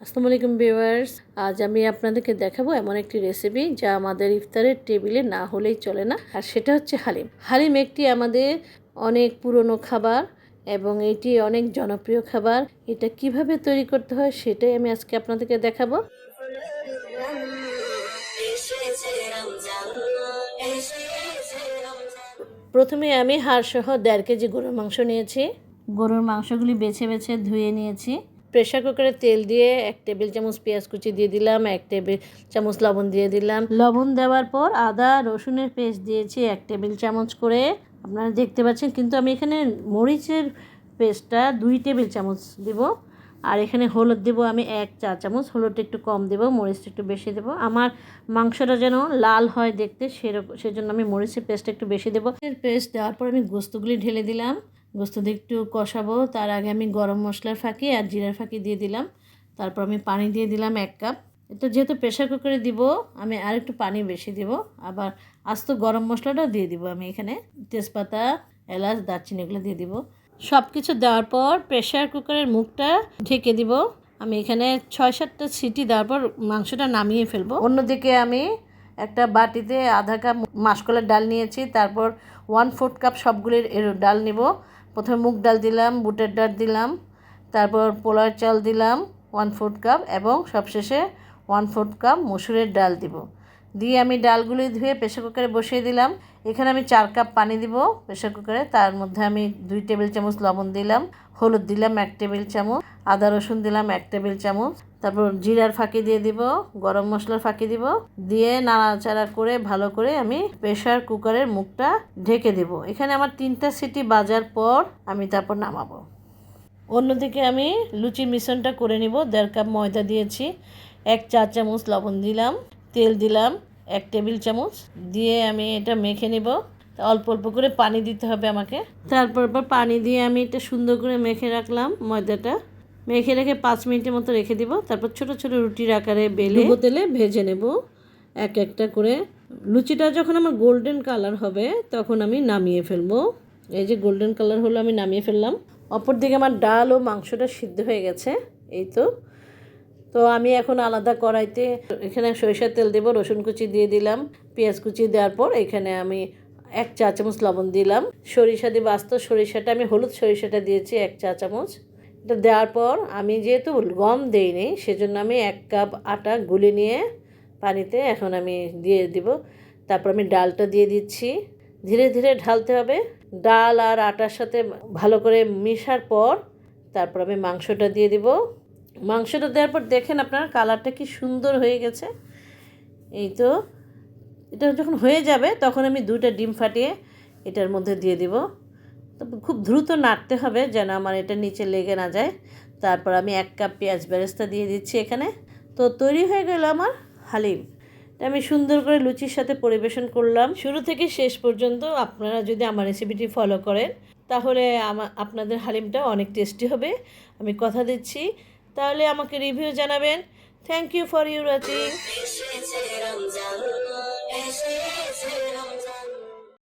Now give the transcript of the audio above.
আসসালামু আলাইকুম ভিউয়ার্স, আজ আমি আপনাদেরকে দেখাবো এমন একটি রেসিপি যা আমাদের ইফতারের টেবিলে না হলেই চলে না। আর সেটা হচ্ছে হালিম। হালিম একটি আমাদের অনেক পুরনো খাবার এবং এটি অনেক জনপ্রিয় খাবার। এটা কিভাবে তৈরি করতে হয় সেটাই আমি আজকে আপনাদেরকে দেখাবো। প্রথমে আমি হাড়সহ 1.5 কেজি গরুর মাংস নিয়েছি। গরুর মাংসগুলি বেছে বেছে ধুয়ে নিয়েছি। প্রেশার কুকারে তেল দিয়ে 1 টেবিল চামচ পেঁয়াজ কুচি দিয়ে দিলাম, 1 টেবিল চামচ লবণ দিয়ে দিলাম। লবণ দেওয়ার পর আদা রসুনের পেস্ট দিয়েছি 1 টেবিল চামচ করে। আপনারা দেখতে পাচ্ছেন, কিন্তু আমি এখানে মরিচের পেস্টটা 2 টেবিল চামচ দিব। আর এখানে হলুদ দেবো আমি 1 চা চামচ। হলুদটা একটু কম দেবো, মরিচটা একটু বেশি দেবো। আমার মাংসটা যেন লাল হয় দেখতে, সেজন্য আমি মরিচের পেস্টটা একটু বেশি দেবো। পেস্ট দেওয়ার পর আমি গোস্তগুলি ঢেলে দিলাম। গোস্ত দিয়ে একটু কষাবো। তার আগে আমি গরম মশলার ফাঁকি আর জিরার ফাঁকি দিয়ে দিলাম। তারপর আমি পানি দিয়ে দিলাম 1 কাপ। এটা যেহেতু প্রেশার কুকারে দিব, আমি আর একটু পানি বেশি দিব। আবার আস্ত গরম মশলাটাও দিয়ে দিব আমি এখানে। তেজপাতা, এলাচ, দারচিনি এগুলো দিয়ে দিব। সব কিছু দেওয়ার পর প্রেশার কুকারের মুখটা ঢেকে দিব। আমি এখানে 6-7টা সিটি দেওয়ার পর মাংসটা নামিয়ে ফেলবো। অন্যদিকে আমি একটা বাটিতে আধা কাপ মাসকলাইর ডাল নিয়েছি। তারপর 1/4 কাপ সবগুলির ডাল নিব। প্রথমে মুগ ডাল দিলাম, বুটের ডাল দিলাম, তারপর পোলার চাল দিলাম 1/4 কাপ এবং সবশেষে 1/4 কাপ মসুরের ডাল দিব। দিয়ে আমি ডালগুলি ধুয়ে প্রেশার কুকারে বসিয়ে দিলাম। এখানে আমি 4 কাপ পানি দিব প্রেশার কুকারে। তার মধ্যে আমি 2 টেবিল চামচ লবণ দিলাম, হলুদ দিলাম 1 টেবিল চামচ, আদা রসুন দিলাম 1 টেবিল চামচ, তারপর জিরার ফাঁকি দিয়ে দিব, গরম মশলার ফাঁকি দিব। দিয়ে নাড়াচাড়া করে ভালো করে আমি প্রেশার কুকারের মুখটা ঢেকে দেব। এখানে আমার 3টা সিটি বাজার পর আমি তারপর নামাবো। অন্যদিকে আমি লুচির মিশ্রণটা করে নিব। 1.5 কাপ ময়দা দিয়েছি, 1 চা চামচ লবণ দিলাম, তেল দিলাম 1 টেবিল চামচ। দিয়ে আমি এটা মেখে নিব। অল্প অল্প করে পানি দিতে হবে আমাকে। তারপর পানি দিয়ে আমি এটা সুন্দর করে মেখে রাখলাম। ময়দাটা মেখে রেখে 5 মিনিটের মতো রেখে দিব। তারপর ছোট ছোট রুটির আকারে বেলে তেলে ভেজে নেব এক একটা করে। লুচিটা যখন আমার গোল্ডেন কালার হবে তখন আমি নামিয়ে ফেলবো। এই যে গোল্ডেন কালার হলো, আমি নামিয়ে ফেললাম। অপরদিকে আমার ডাল ও মাংসটা সিদ্ধ হয়ে গেছে। এই তো আমি এখন আলাদা কড়াইতে এখানে সরিষার তেল দেবো, রসুন কুচি দিয়ে দিলাম, পেঁয়াজ কুচি দেওয়ার পর এখানে আমি 1 চা চামচ লবণ দিলাম। সরিষা দিয়ে বাস্ত সরিষাটা, আমি হলুদ সরিষাটা দিয়েছি 1 চা চামচ। এটা দেওয়ার পর আমি যেহেতু গম দেইনি, সেজন্য আমি 1 কাপ আটা গুলে নিয়ে পানিতে এখন আমি দিয়ে দিব। তারপর আমি ডালটা দিয়ে দিচ্ছি। ধীরে ধীরে ঢালতে হবে। ডাল আর আটার সাথে ভালো করে মেশার পর তারপর আমি মাংসটা দিয়ে দিব। মাংসটা দেওয়ার পর দেখেন আপনার কালারটা কি সুন্দর হয়ে গেছে। এই তো এটা যখন হয়ে যাবে তখন আমি 2টা ডিম ফাটিয়ে এটার মধ্যে দিয়ে দিব। তো খুব দ্রুত নাড়তে হবে যেন আমার এটা নিচে লেগে না যায়। তারপর আমি 1 কাপ পেঁয়াজ বেরেস্তা দিয়ে দিচ্ছি এখানে। তো তৈরি হয়ে গেল আমার হালিম। আমি সুন্দর করে লুচির সাথে পরিবেশন করলাম। শুরু থেকে শেষ পর্যন্ত আপনারা যদি আমার রেসিপিটি ফলো করেন তাহলে আপনাদের হালিমটা অনেক টেস্টি হবে, আমি কথা দিচ্ছি। তাহলে আমাকে রিভিউ জানাবেন। Thank you for your watching.